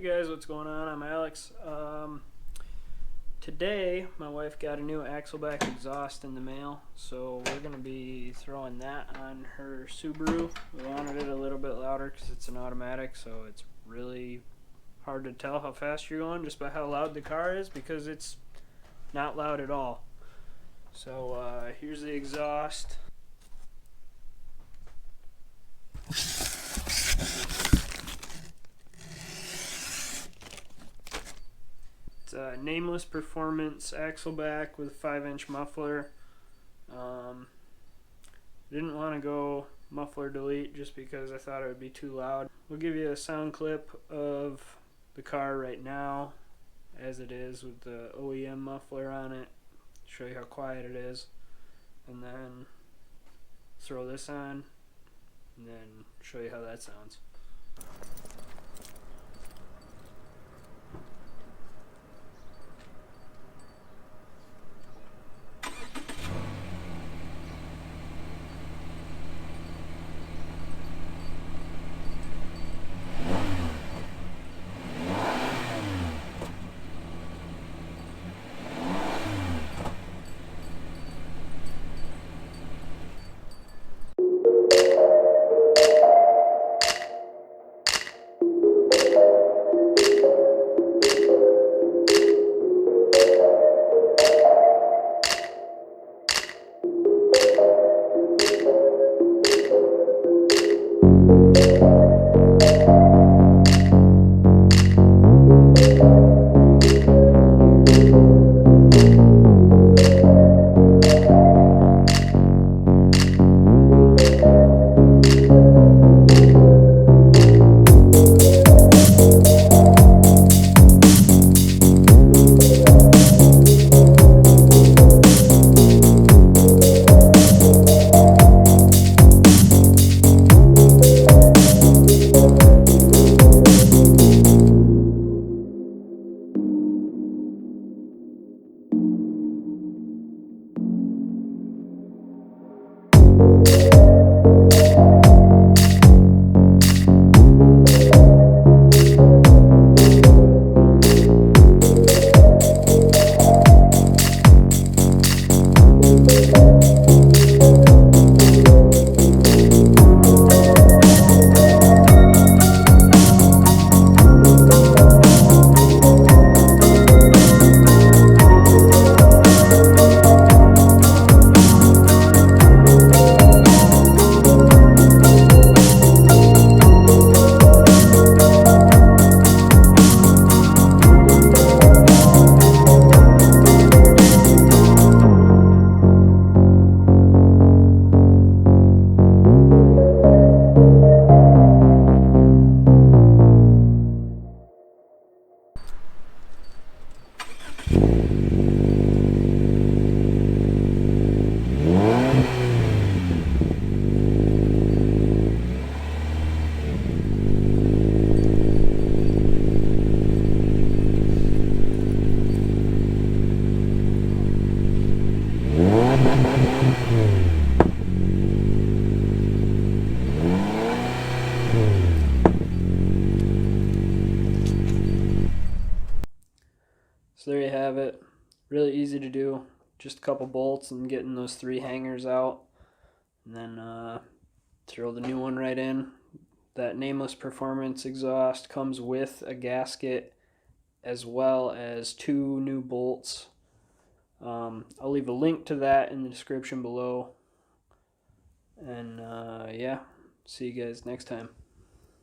guys, what's going on? I'm Alex. Today my wife got a new axleback exhaust in the mail, so we're going to be throwing that on her Subaru. We wanted it a little bit louder because it's an automatic, so it's really hard to tell how fast you're going just by how loud the car is, because it's not loud at all. So here's the exhaust. It's a nameless performance axleback with a 5-inch muffler. Didn't want to go muffler delete just because I thought it would be too loud. We'll give you a sound clip of the car right now as it is with the OEM muffler on it, show you how quiet it is, and then throw this on and then show you how that sounds. So there you have it. Really easy to do. Just a couple bolts and getting those 3 hangers out. And then throw the new one right in. That nameless performance exhaust comes with a gasket as well as 2 new bolts. I'll leave a link to that in the description below. And yeah, see you guys next time.